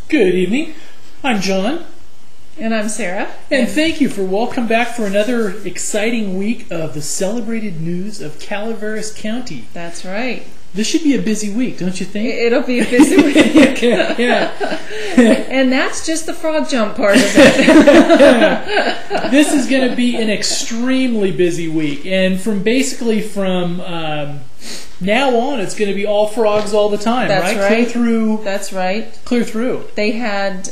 Good evening. I'm John. And I'm Sarah. And thank you for welcome back for another exciting week of the celebrated news of Calaveras County. That's right. This should be a busy week, don't you think? It'll be a busy week. Yeah. And that's just the frog jump part of it. This is going to be an extremely busy week. And from now on, it's going to be all frogs all the time, That's right? right. Clear through. That's right. Clear through. They had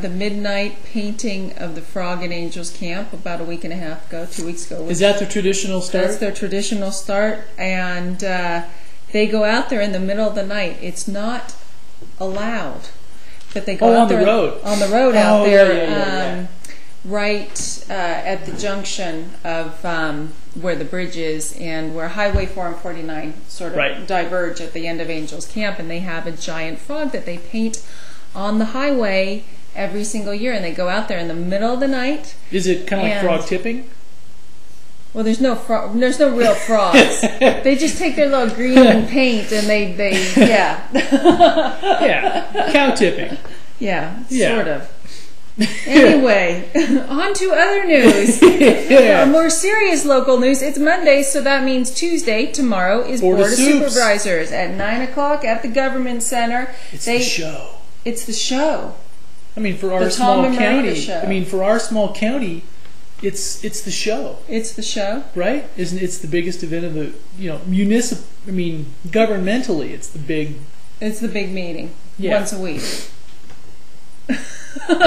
the midnight painting of the Frog and Angels camp about a week and a half ago, 2 weeks ago. Is that their traditional start? That's their traditional start. And they go out there in the middle of the night. It's not allowed, but they go out there on the road out there, right at the junction of where the bridge is and where Highway 4 and 49 sort of diverge at the end of Angels Camp, and they have a giant frog that they paint on the highway every single year, and they go out there in the middle of the night. Is it kind of like frog tipping? Well, there's no real frogs. They just take their little green paint and they cow tipping. Yeah, sort of. Anyway, on to other news. More serious local news. It's Monday, so that means Tuesday, tomorrow, is Board of Supervisors at 9 o'clock at the Government Center. It's the show. It's the show. I mean, for our small county, it's the show. It's the show, right? Isn't it's the biggest event of the municipal? I mean, governmentally, it's the big. It's the big meeting once a week. Once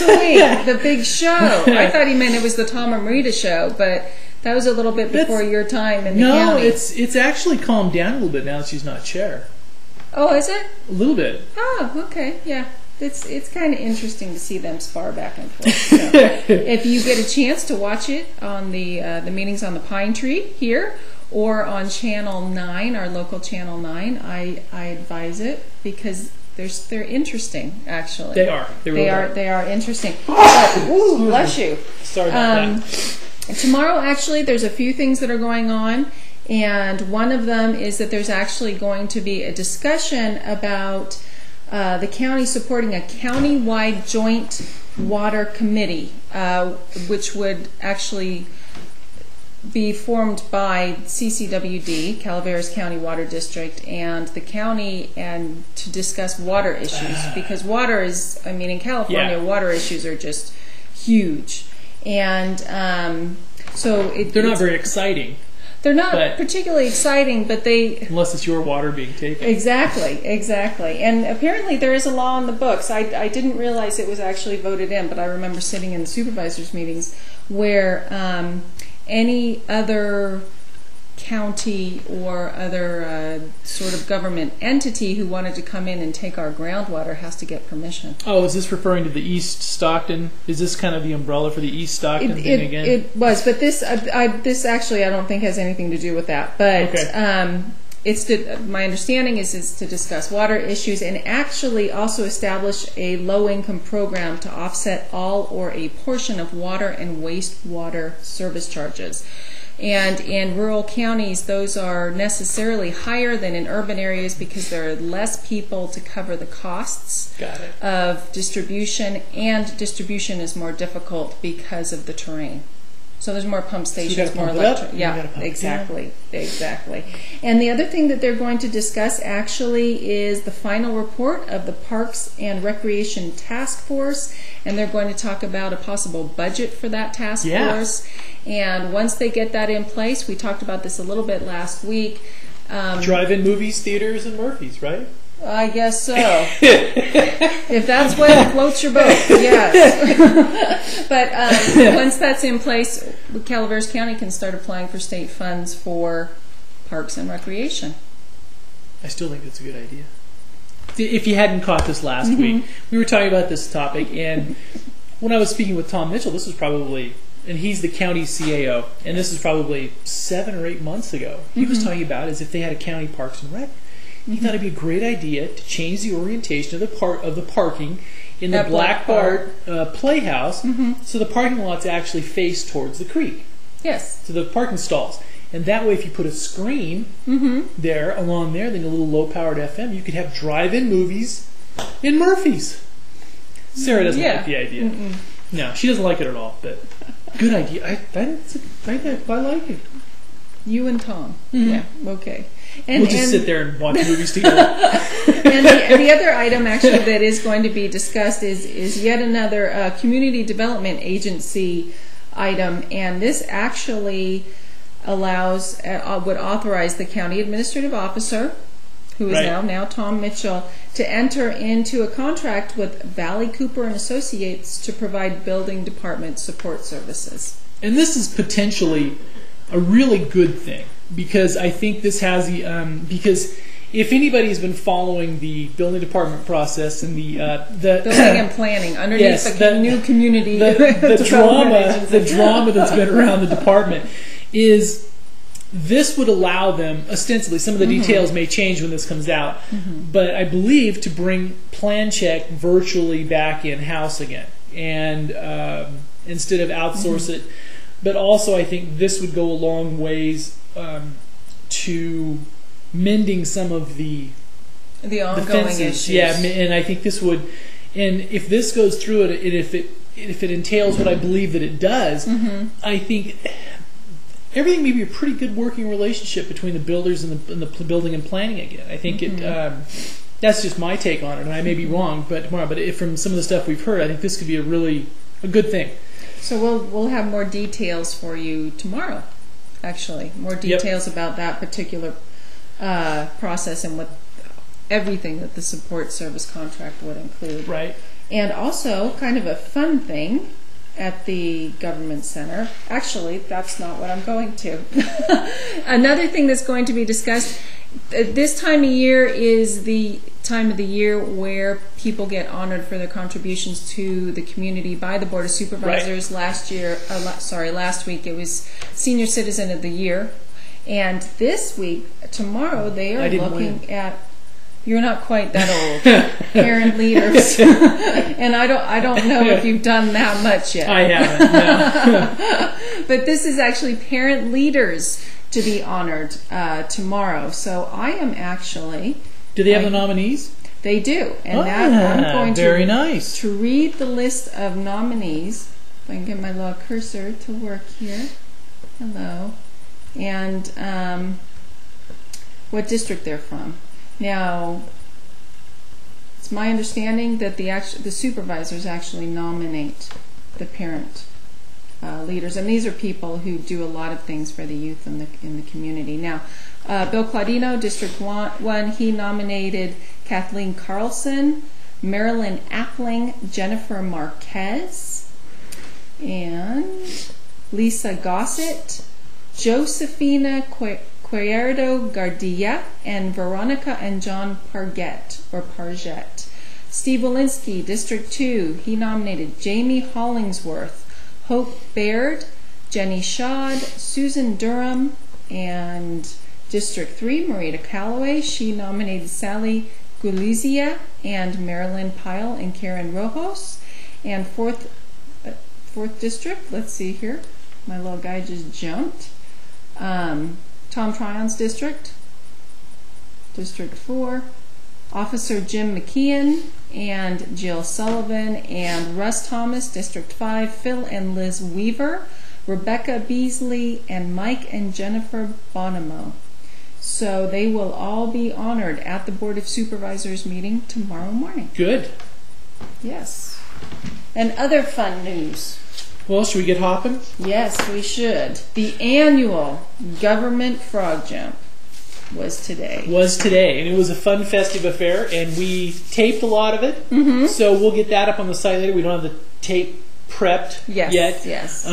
a week, the big show. I thought he meant it was the Tom and Rita show, but that was a little bit before your time in the county. No, it's actually calmed down a little bit now that she's not chair. Oh, is it? A little bit. Oh, okay, yeah. It's kind of interesting to see them spar back and forth. So, if you get a chance to watch it on the meetings on the Pine Tree here or on Channel 9, our local Channel 9, I advise it because they're interesting. Actually, they are. They are interesting. But, bless you. Sorry about that. Tomorrow, actually, there's a few things that are going on. And one of them is that there's actually going to be a discussion about the county supporting a county-wide joint water committee, which would actually be formed by CCWD, Calaveras County Water District, and the county, and to discuss water issues. Because water is, in California, water issues are just huge. And so they're not very exciting. They're not particularly exciting, but unless it's your water being taken. Exactly. And apparently there is a law in the books. I didn't realize it was actually voted in, but I remember sitting in the supervisors' meetings where any other county or other sort of government entity who wanted to come in and take our groundwater has to get permission. Oh, is this referring to the East Stockton? Is this kind of the umbrella for the East Stockton thing again? It was, but this actually I don't think has anything to do with that. But my understanding is to discuss water issues and actually also establish a low-income program to offset all or a portion of water and wastewater service charges. And in rural counties, those are necessarily higher than in urban areas because there are less people to cover the costs of distribution, and distribution is more difficult because of the terrain. So there's more pump stations, more electric. Yeah, exactly. And the other thing that they're going to discuss actually is the final report of the Parks and Recreation Task Force, and they're going to talk about a possible budget for that task force. And once they get that in place, we talked about this a little bit last week. Drive-in movies, theaters, and Murphy's, right? I guess so. If that's what floats your boat, yes. But once that's in place, Calaveras County can start applying for state funds for parks and recreation. I still think that's a good idea. If you hadn't caught this last week, we were talking about this topic, and when I was speaking with Tom Mitchell, this was probably, and he's the county CAO, and this is probably 7 or 8 months ago, he was talking about as if they had a county parks and rec. He thought it'd be a great idea to change the orientation of the parking in the Black Bart Playhouse, so the parking lots actually face towards the creek. Yes. To the parking stalls. And that way, if you put a screen there, along there, then a little low-powered FM, you could have drive-in movies, in Murphy's. Sarah doesn't Yeah. like the idea. Mm-mm. No, she doesn't like it at all. But good idea. I like it. You and Tom. Mm-hmm. Yeah. Okay. And, We'll just sit there and watch movies together. And the other item actually that is going to be discussed is yet another community development agency item, and this actually allows would authorize the county administrative officer, who is Right. now Tom Mitchell, to enter into a contract with Valley Cooper and Associates to provide building department support services. And this is potentially a really good thing, because I think this has the because if anybody's been following the building department process and the Building and planning underneath Yes, the new community the development agency. drama that's been around the department is this would allow them, ostensibly, some of the details may change when this comes out, but I believe to bring plan check virtually back in-house again, and instead of outsource it. But also I think this would go a long ways to mending some of the ongoing fences. issues. Yeah, and I think this would, and if this goes through it, and if it entails what I believe that it does, I think everything may be a pretty good working relationship between the builders and the building and planning again. I think it. That's just my take on it, and I may be wrong, but if from some of the stuff we've heard, I think this could be a good thing. So we'll have more details for you tomorrow. Actually, more details about that particular process and what everything that the support service contract would include. Right. And also, kind of a fun thing at the government center. Actually, that's not what I'm going to. Another thing that's going to be discussed. This time of year is the time of the year where people get honored for their contributions to the community by the Board of Supervisors. Right. Last week it was Senior Citizen of the Year, and this week, tomorrow, they are looking at. You're not quite that old. Parent leaders, and I don't know if you've done that much yet. I haven't. No. But this is actually parent leaders to be honored tomorrow. So I am actually. Do they have the nominees? They do, and I'm going very nice. to read the list of nominees. If I can get my little cursor to work here. Hello, and what district they're from. Now, it's my understanding that the supervisors actually nominate the parent leaders, and these are people who do a lot of things for the youth in the community. Now, Bill Claudino, District 1, he nominated Kathleen Carlson, Marilyn Appling, Jennifer Marquez, and Lisa Gossett, Josefina Cuerdo Gardia, and Veronica and John Parget. Steve Walensky, District 2, he nominated Jamie Hollingsworth, Hope Baird, Jenny Schad, Susan Durham, and District 3, Marita Calloway, she nominated Sally Gulizia and Marilyn Pyle and Karen Rojos. And fourth District, let's see here, my little guy just jumped. Tom Tryon's District, District 4, Officer Jim McKeon and Jill Sullivan, and Russ Thomas, District 5, Phil and Liz Weaver, Rebecca Beasley, and Mike and Jennifer Bonamo. So they will all be honored at the Board of Supervisors meeting tomorrow morning. Good. Yes. And other fun news. Well, should we get hopping? Yes, we should. The annual government frog jump was today. And it was a fun, festive affair, and we taped a lot of it. Mm-hmm. So we'll get that up on the site later. We don't have the tape prepped yet. Yes.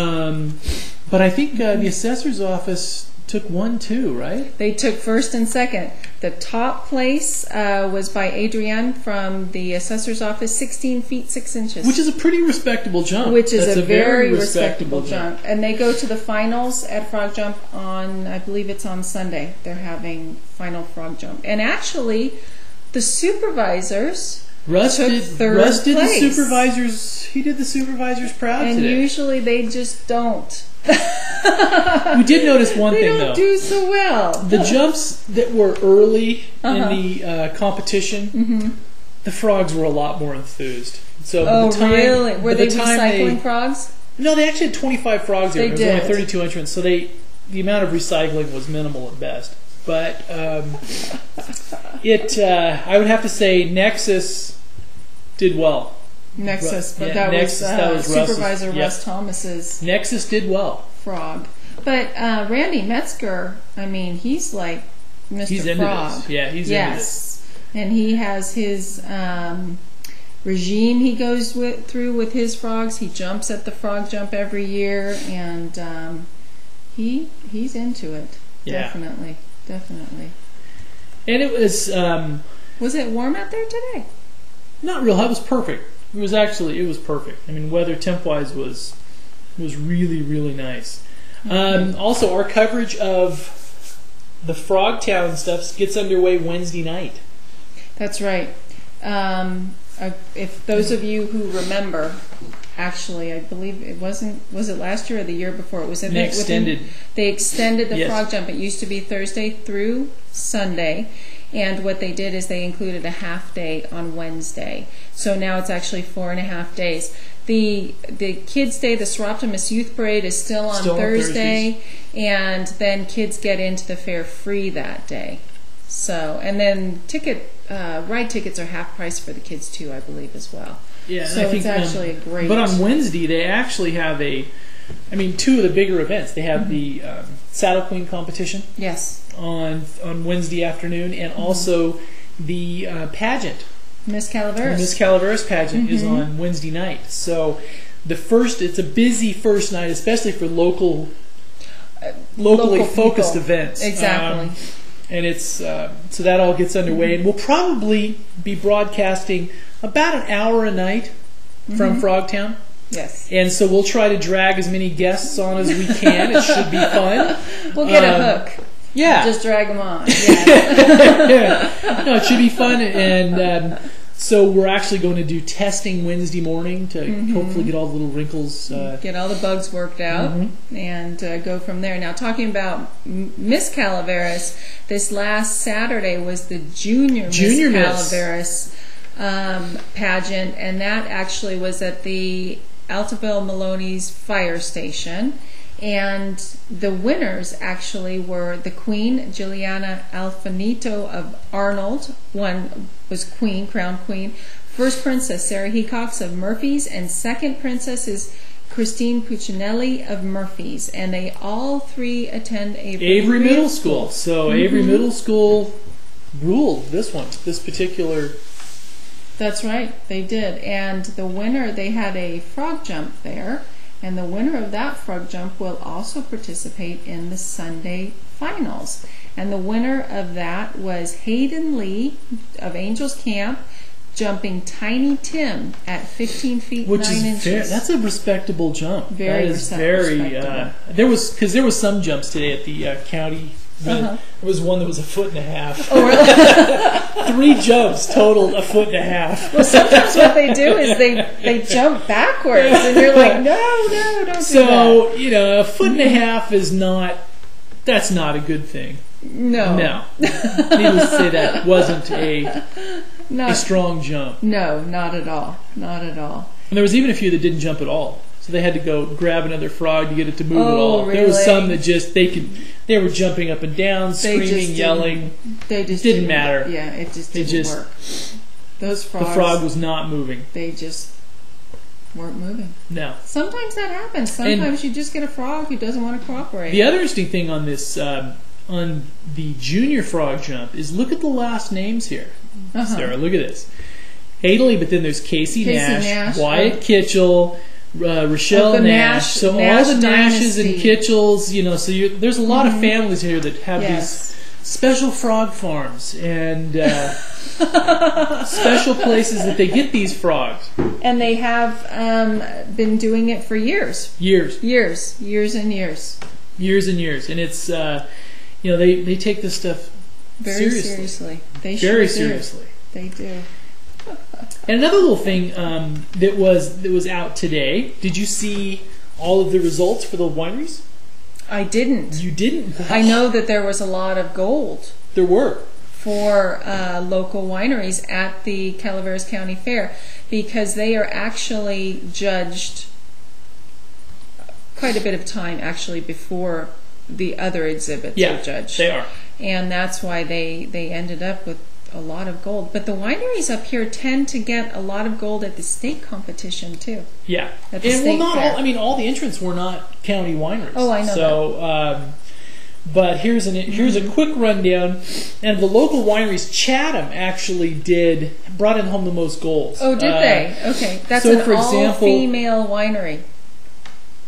But I think the assessor's office took 1, 2, right? They took first and second. The top place was by Adrienne from the assessor's office, 16 feet 6 inches. Which is a pretty respectable jump. Which is That's a very respectable jump. And they go to the finals at Frog Jump on, I believe it's on Sunday. They're having final Frog Jump. And actually, the supervisors took third place. He did the supervisors proud today. And usually they just don't. We did notice one thing, though. They don't do so well. The jumps that were early in the competition, the frogs were a lot more enthused. So oh, really? Were they recycling frogs? No, they actually had 25 frogs there. There was only 32 entrants, so the amount of recycling was minimal at best. But I would have to say Nexus did well. Nexus, but yeah, that was Supervisor Russ's, Russ Thomas's Nexus did well. Frog. But Randy Metzger, I mean, he's like Mr. He's into Frog. this. Yeah, he's into this. And he has his regime he goes through with his frogs. He jumps at the frog jump every year, and he's into it. Yeah. Definitely. And it was... was it warm out there today? Not real. It was perfect. It was perfect. I mean, weather temp-wise was really, really nice. Also, our coverage of the Frogtown stuff gets underway Wednesday night. That's right. If those of you who remember, actually, I believe was it last year or the year before? It was They extended the frog jump. It used to be Thursday through Sunday, and what they did is they included a half day on Wednesday. So now it's actually 4.5 days. The Kids Day, the Seroptimus Youth Parade, is still on Thursday, and then kids get into the fair free that day. So, and then ride tickets are half price for the kids too, I believe, as well. Yeah, so I think, it's actually a great. But on Wednesday they actually have two of the bigger events. They have the Saddle Queen competition. Yes. On Wednesday afternoon, and also the pageant. Miss Calaveras. The Miss Calaveras pageant is on Wednesday night. So it's a busy first night, especially for locally focused people. events. Exactly. And it's so that all gets underway, and we'll probably be broadcasting about an hour a night from Frogtown. Yes. And so we'll try to drag as many guests on as we can. It should be fun. We'll get a hook. Yeah. Just drag them on. Yeah. No, it should be fun, and so we're actually going to do testing Wednesday morning to hopefully get all the little wrinkles. Get all the bugs worked out and go from there. Now, talking about Miss Calaveras, this last Saturday was the Junior Miss Calaveras pageant, and that actually was at the Altaville Maloney's fire station. And the winners actually were the Queen, Juliana Alfanito of Arnold. One was Crown Queen. First Princess, Sarah Hecox of Murphy's. And second Princess is Christine Puccinelli of Murphy's. And they all three attend Avery Middle School. So Avery Middle School ruled this particular... That's right, they did. And the winner, they had a frog jump there. And the winner of that frog jump will also participate in the Sunday finals. And the winner of that was Hayden Lee of Angels Camp, jumping Tiny Tim at 15 feet 9 inches. That's a respectable jump. Very respectable. There was some jumps today at the county. There was one that was 1.5 feet. Oh, really? 3 jumps totaled 1.5 feet. Well, sometimes what they do is they jump backwards, and you're like, no, don't do that. So 1.5 feet is not. That's not a good thing. No. Needless to say, that wasn't a strong jump. No, not at all. Not at all. And there was even a few that didn't jump at all. So they had to go grab another frog to get it to move at all. Really? There was some that they were jumping up and down, screaming, yelling. They just didn't matter. Yeah, it just didn't work. Those frogs. The frog was not moving. They just weren't moving. No. Sometimes that happens. Sometimes you just get a frog who doesn't want to cooperate. The other interesting thing on this, on the junior frog jump, is look at the last names here. Sarah, look at this. Haley, but then there's Casey Nash, Wyatt Kitchell, Rochelle Nash. So all the Nashes and Kitchells, so there's a lot of families here that have these special frog farms and special places that they get these frogs. And they have been doing it for years. Years And years. And it's they take this stuff very seriously. They very seriously. They do. And another little thing that was out today. Did you see all of the results for the wineries? I didn't. You didn't? I know that there was a lot of gold. There were. for local wineries at the Calaveras County Fair, because they are actually judged quite a bit of time actually before the other exhibits are judged. They are. And that's why they ended up with a lot of gold. But the wineries up here tend to get a lot of gold at the state competition too. Yeah. At the state fair. All the entrants were not county wineries. Oh, I know. So, but here's a quick rundown. And the local wineries, Chatham actually brought in home the most gold. Oh, did they? Okay. That's an all-female winery.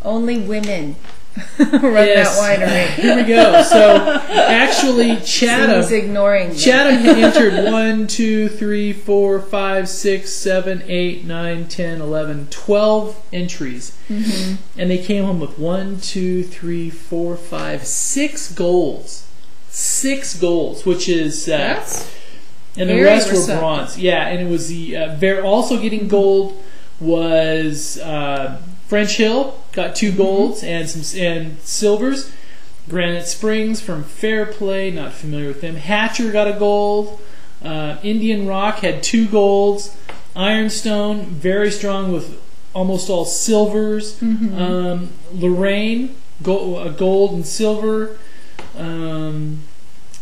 Only women run that winery. Here we go. So actually, Chatham. He's ignoring me. Chatham entered 1, 2, 3, 4, 5, 6, 7, 8, 9, 10, 11, 12 entries, and they came home with 1, 2, 3, 4, 5, 6 golds. 6 golds, which is that's and the rest were bronze. Yeah, and it was the also getting gold was. French Hill got 2 golds and silvers. Granite Springs from Fairplay, not familiar with them. Hatcher got a gold. Indian Rock had 2 golds. Ironstone, very strong with almost all silvers. Lorraine, a gold and silver. And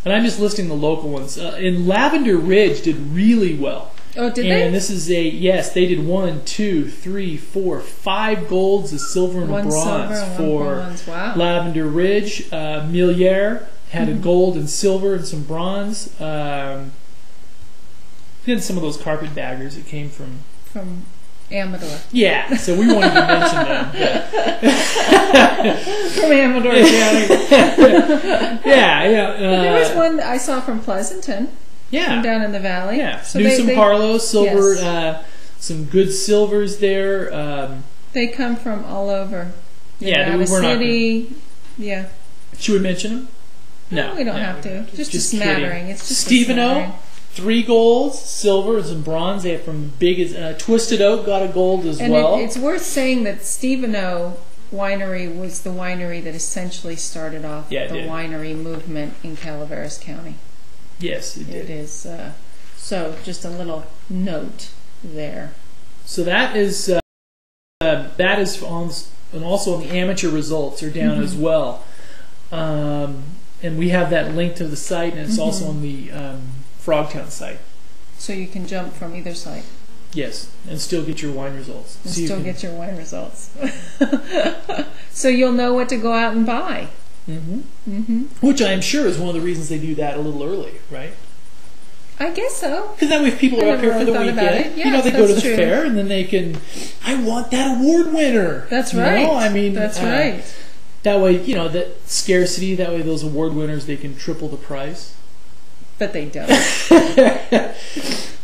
I'm just listing the local ones. And Lavender Ridge did really well. Oh, did they? And this is they did 1, 2, 3, 4, 5 golds, a silver and a bronze for Lavender Ridge. Milliere had a gold and silver and some bronze. Then some of those carpetbaggers that came from Amador. Yeah, so we won't even mention them. From Amador County. There was one I saw from Pleasanton. Yeah, from down in the valley. Yeah, so Newsom Harlow, silver, some good silvers there. They come from all over. Yeah, we were City. Yeah. Should we mention them? No, we don't have to. Just a smattering. Kidding. It's just Steveno, 3 golds, silver, and some bronze. They have from big Twisted Oak got a gold as well. And it's worth saying that Steveno Winery was the winery that essentially started off the winery movement in Calaveras County. Yes, it did. It is. So, just a little note there. So that is on, and also on the amateur results are down as well. And we have that link to the site, and it's also on the Frogtown site. So you can jump from either site. Yes, and still get your wine results. Get your wine results. So you'll know what to go out and buy. Which I am sure is one of the reasons they do that a little early, right? I guess so. Because that way if people are up here for the weekend, yes, they go to the fair and then they can, I want that award winner. That's right. I mean, that's right. That way, that scarcity, that way those award winners, they can triple the price. But they don't.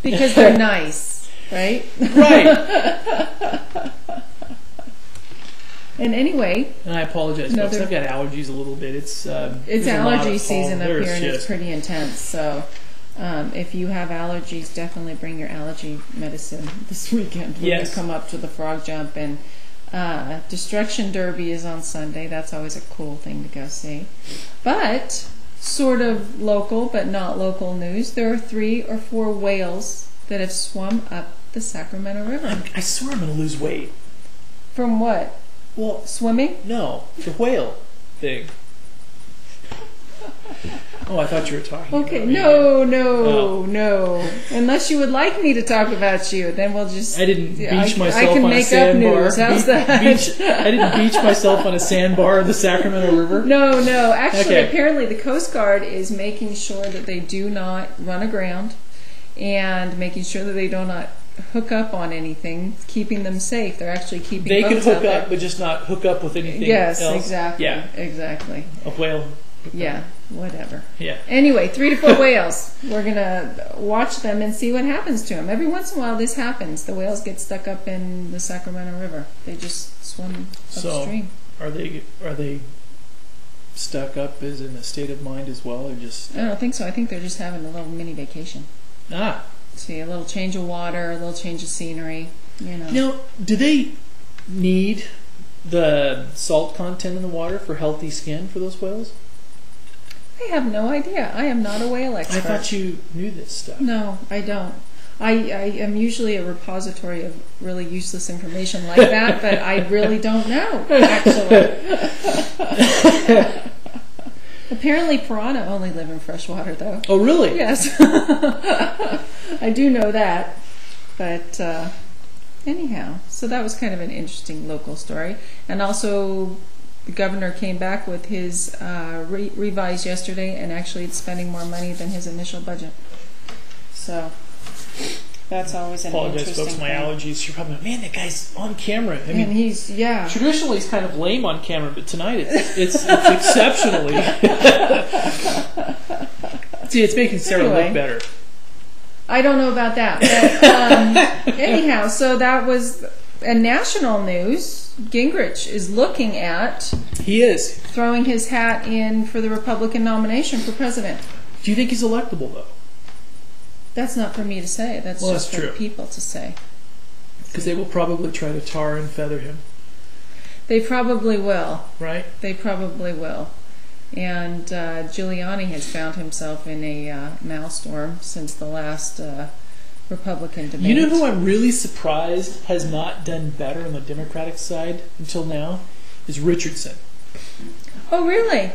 Because they're nice, right? Right. And anyway, and I apologize, folks. I've got allergies a little bit. It's allergy season up here, and it's pretty intense. So, if you have allergies, definitely bring your allergy medicine this weekend when you come up to the frog jump. And Destruction Derby is on Sunday. That's always a cool thing to go see. But sort of local, but not local news. There are 3 or 4 whales that have swum up the Sacramento River. I swear I'm going to lose weight. From what? Well, swimming? No, the whale thing. Oh, I thought you were talking about me. No. Unless you would like me to talk about you, then we'll just... I didn't beach myself I can on make a sandbar. Up news. How's that? I didn't beach myself on a sandbar of the Sacramento River? No. Actually, apparently the Coast Guard is making sure that they do not run aground and making sure that they do not hook up on anything, keeping them safe. They're actually keeping They boats could hook out up, but just not hook up with anything else. Yes, exactly. Yeah. Exactly. A whale. Yeah, whatever. Yeah. Anyway, 3 to 4 whales. We're going to watch them and see what happens to them. Every once in a while this happens. The whales get stuck up in the Sacramento River. They just swim upstream. So, are they stuck up as in a state of mind as well, or just... I don't think so. I think they're just having a little mini vacation. See, a little change of water, a little change of scenery, Now, do they need the salt content in the water for healthy skin for those whales? I have no idea. I am not a whale expert. I thought you knew this stuff. No, I don't. I am usually a repository of really useless information like that, but I really don't know, actually. Apparently piranha only live in freshwater, though. Oh, really? Yes. I do know that. But anyhow, so that was kind of an interesting local story. And also, the governor came back with his revised yesterday, and actually it's spending more money than his initial budget. So that's always an interesting folks, my thing. allergies. You're probably like, man, that guy's on camera. I mean, And he's, yeah. Traditionally, he's kind of lame on camera, but tonight it's exceptionally. See, it's making Sarah look better. I don't know about that. But anyhow, so that was a national news. Gingrich is looking at throwing his hat in for the Republican nomination for president. Do you think he's electable, though? That's not for me to say. That's just for the people to say. Because they will probably try to tar and feather him. They probably will. Right? They probably will. And Giuliani has found himself in a maelstrom since the last Republican debate. You know who I'm really surprised has not done better on the Democratic side until now? Is Richardson. Oh, really?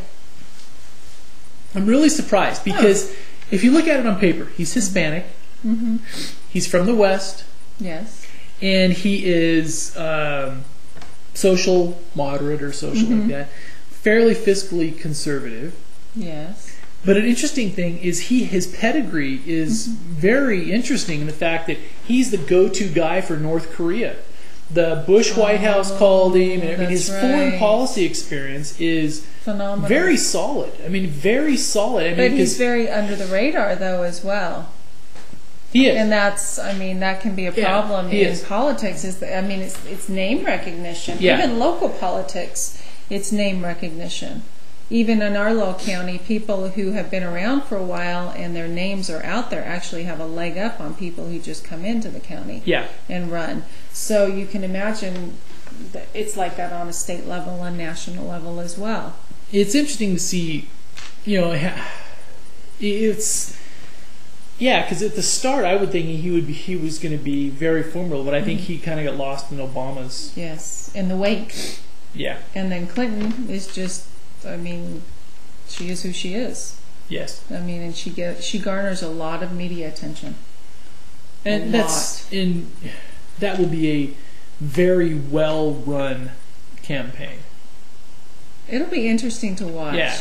I'm really surprised because if you look at it on paper, he's Hispanic. Mm-hmm. He's from the West. Yes. And he is social moderate or social like that. Fairly fiscally conservative. Yes. But an interesting thing is his pedigree is very interesting in the fact that he's the go-to guy for North Korea. The Bush White House called him, and I mean, his foreign policy experience is phenomenal. Very solid. I mean, very solid. I mean, but he's very under the radar, though, as well. He is. And that's, I mean, that can be a problem in politics. It's name recognition. Yeah. Even local politics, it's name recognition. Even in Arlo County, people who have been around for a while and their names are out there actually have a leg up on people who just come into the county and run. So you can imagine that it's like that on a state level and national level as well. It's interesting to see, because at the start I would think he was going to be very formidable, but I think he kind of got lost in Obama's. Yes, in the wake. Yeah. And then Clinton is just, she is who she is. Yes. And she garners a lot of media attention. And that will be a very well run campaign. It'll be interesting to watch. Yeah,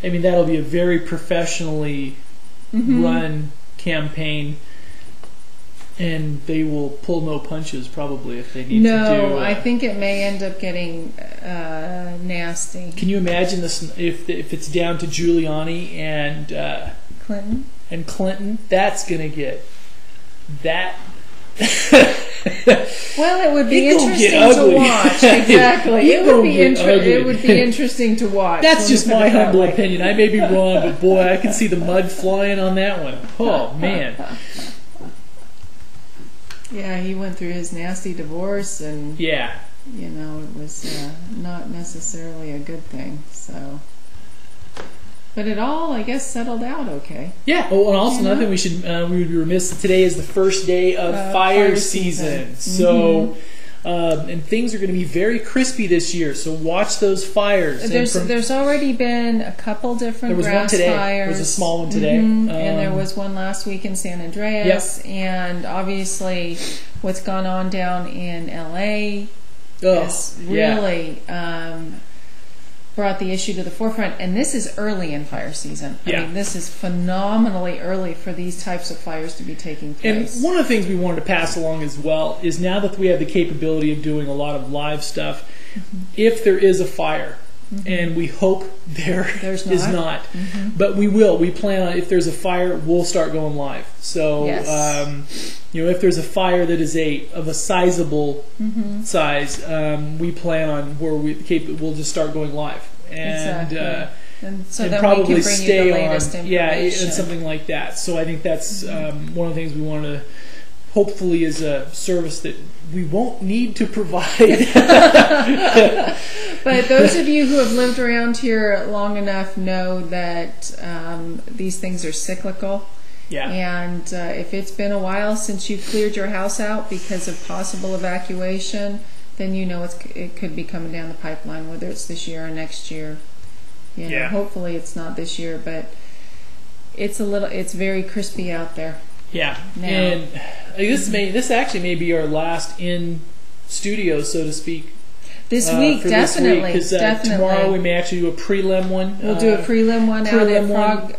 that'll be a very professionally run campaign. And they will pull no punches probably if they need to do. No, I think it may end up getting nasty. Can you imagine this if it's down to Giuliani and Clinton? And Clinton, that's going to get that. Well, it would be interesting to watch. Exactly, it would be interesting to watch. That's just my humble opinion. I may be wrong, but boy, I can see the mud flying on that one. Oh man. Yeah, he went through his nasty divorce, and it was not necessarily a good thing. So, but it all, I guess, settled out okay. Yeah. Oh, and also another thing we would be remiss. Today is the first day of fire season. So. And things are going to be very crispy this year, so watch those fires. There's already been a couple different grass fires. There was a small one today. And there was one last week in San Andreas. Yep. And obviously what's gone on down in LA has really brought the issue to the forefront. And this is early in fire season. I mean, this is phenomenally early for these types of fires to be taking place. And one of the things we wanted to pass along as well is now that we have the capability of doing a lot of live stuff, if there is a fire, and we hope there's not, but we will. We plan on, if there's a fire, we'll start going live. So, if there's a fire that is of a sizable size, we plan on where we'll just start going live. And and so then probably we can bring stay you the latest information. and something like that. So I think that's one of the things we want to. Hopefully, is a service that we won't need to provide. But those of you who have lived around here long enough know that these things are cyclical. Yeah. And if it's been a while since you've cleared your house out because of possible evacuation, then you know it could be coming down the pipeline, whether it's this year or next year. You know, hopefully it's not this year, but it's very crispy out there. Yeah. Now. And this actually may be our last in studio, so to speak. This week, definitely. Because tomorrow we may actually do a prelim one. We'll do a prelim one out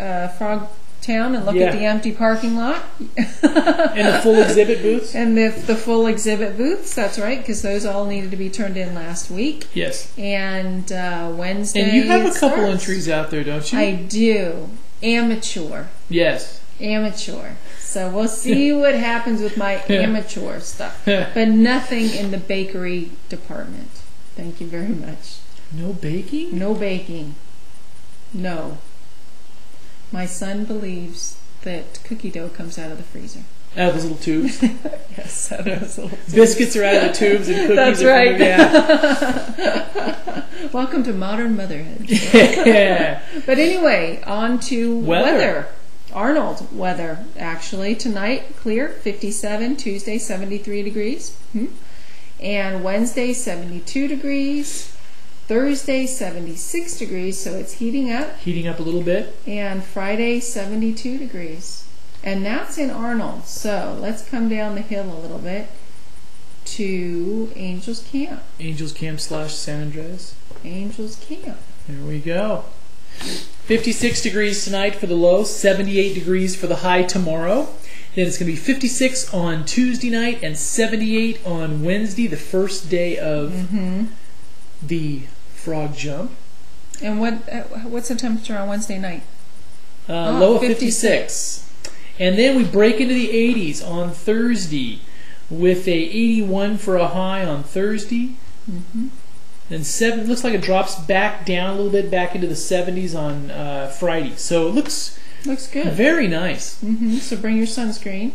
at Frog Town and look at the empty parking lot. And the full exhibit booths. And the full exhibit booths, that's right, because those all needed to be turned in last week. Yes. And Wednesday And you have a couple entries out there, don't you? I do. Amateur. Yes. Amateur. So we'll see what happens with my amateur stuff. But nothing in the bakery department. Thank you very much. No baking? No baking. No. My son believes that cookie dough comes out of the freezer. Out of those little tubes? Yes, out of those little tubes. Biscuits are out of the tubes and cookies That's are right. Yeah. Welcome to modern motherhood. Yeah. But anyway, on to weather. Arnold weather, actually. Tonight, clear, 57. Tuesday, 73 degrees. And Wednesday, 72 degrees. Thursday, 76 degrees, so it's heating up. Heating up a little bit. And Friday, 72 degrees. And that's in Arnold. So let's come down the hill a little bit to Angels Camp. Angels Camp / San Andreas. Angels Camp. There we go. 56 degrees tonight for the low, 78 degrees for the high tomorrow. Then it's going to be 56 on Tuesday night and 78 on Wednesday, the first day of the frog jump. And what's the temperature on Wednesday night? Low of 56. And then we break into the 80s on Thursday with a 81 for a high on Thursday. Then looks like it drops back down a little bit, back into the 70s on Friday. So it looks good. Very nice. So bring your sunscreen.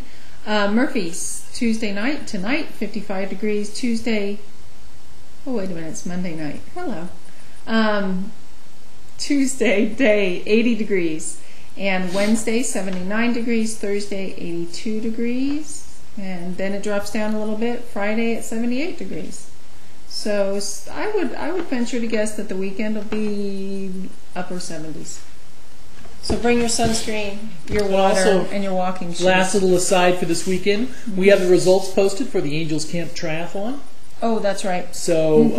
Murphy's Tuesday night, tonight, 55 degrees. Tuesday, oh wait a minute, it's Monday night. Hello. Tuesday day, 80 degrees. And Wednesday, 79 degrees. Thursday, 82 degrees. And then it drops down a little bit. Friday at 78 degrees. So I would venture to guess that the weekend will be upper 70s. So bring your sunscreen, your water, and your walking shoes. Last little aside for this weekend, we have the results posted for the Angels Camp Triathlon. Oh, that's right. So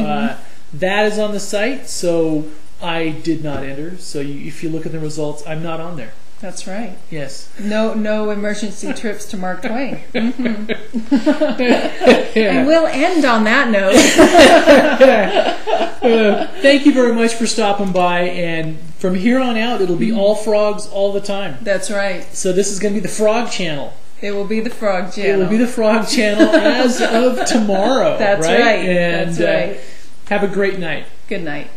that is on the site. So I did not enter. So if you look at the results, I'm not on there. That's right. Yes. No emergency trips to Mark Twain. And we'll end on that note. Thank you very much for stopping by. And from here on out, it'll be all frogs all the time. That's right. So this is going to be the Frog Channel. It will be the Frog Channel. It will be the Frog Channel as of tomorrow. That's right. And That's right. Have a great night. Good night.